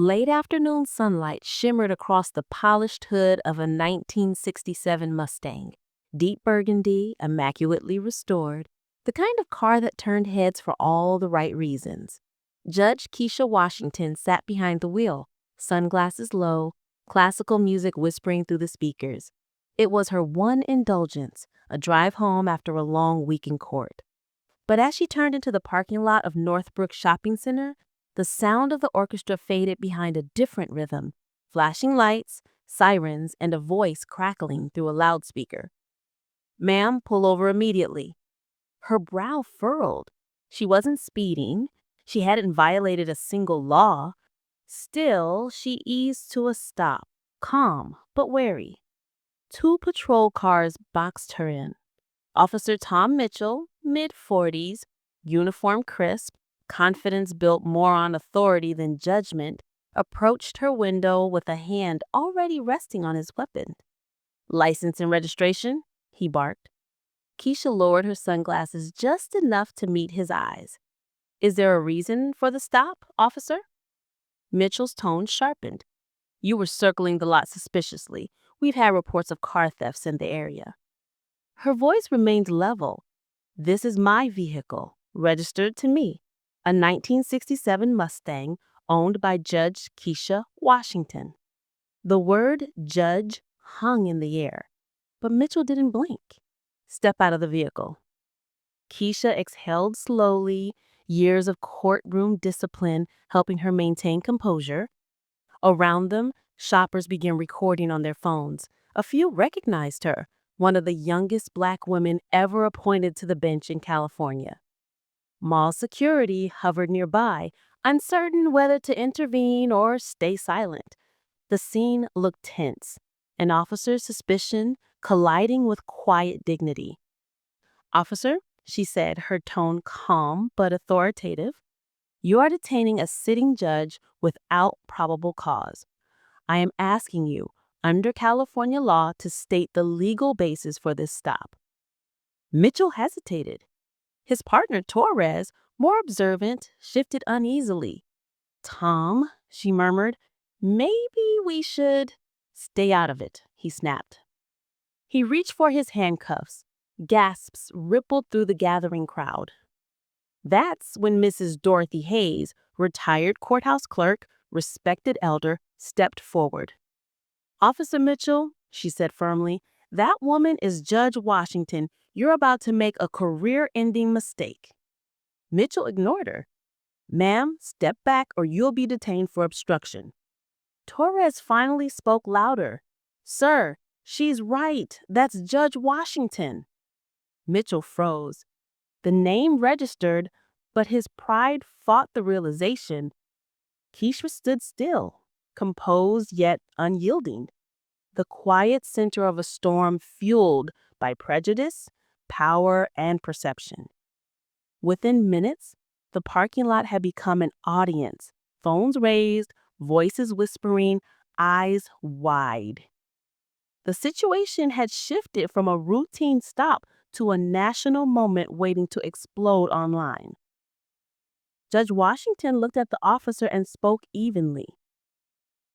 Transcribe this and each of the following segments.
Late afternoon sunlight shimmered across the polished hood of a 1967 Mustang. Deep burgundy, immaculately restored, the kind of car that turned heads for all the right reasons. Judge Keisha Washington sat behind the wheel, sunglasses low, classical music whispering through the speakers. It was her one indulgence, a drive home after a long week in court. But as she turned into the parking lot of Northbrook Shopping Center, the sound of the orchestra faded behind a different rhythm, flashing lights, sirens, and a voice crackling through a loudspeaker. "Ma'am, pull over immediately." Her brow furrowed. She wasn't speeding. She hadn't violated a single law. Still, she eased to a stop, calm but wary. Two patrol cars boxed her in. Officer Tom Mitchell, mid-40s, uniform crisp, confidence built more on authority than judgment, approached her window with a hand already resting on his weapon. "License and registration?" he barked. Keisha lowered her sunglasses just enough to meet his eyes. "Is there a reason for the stop, officer?" Mitchell's tone sharpened. "You were circling the lot suspiciously. We've had reports of car thefts in the area." Her voice remained level. "This is my vehicle, registered to me, a 1967 Mustang owned by Judge Keisha Washington." The word judge hung in the air, but Mitchell didn't blink. "Step out of the vehicle." Keisha exhaled slowly, years of courtroom discipline helping her maintain composure. Around them, shoppers began recording on their phones. A few recognized her, one of the youngest Black women ever appointed to the bench in California. Mall security hovered nearby, uncertain whether to intervene or stay silent. The scene looked tense, an officer's suspicion colliding with quiet dignity. "Officer," she said, her tone calm but authoritative, "you are detaining a sitting judge without probable cause. I am asking you, under California law, to state the legal basis for this stop." Mitchell hesitated. His partner, Torres, more observant, shifted uneasily. "Tom," she murmured, "maybe we should—" "Stay out of it," he snapped. He reached for his handcuffs. Gasps rippled through the gathering crowd. That's when Mrs. Dorothy Hayes, retired courthouse clerk, respected elder, stepped forward. "Officer Mitchell," she said firmly, "that woman is Judge Washington. You're about to make a career-ending mistake." Mitchell ignored her. "Ma'am, step back or you'll be detained for obstruction." Torres finally spoke louder. "Sir, she's right. That's Judge Washington." Mitchell froze. The name registered, but his pride fought the realization. Keisha stood still, composed yet unyielding, the quiet center of a storm fueled by prejudice, power, and perception. Within minutes, the parking lot had become an audience, phones raised, voices whispering, eyes wide. The situation had shifted from a routine stop to a national moment waiting to explode online. Judge Washington looked at the officer and spoke evenly.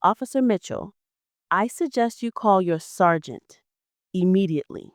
"Officer Mitchell, I suggest you call your sergeant immediately."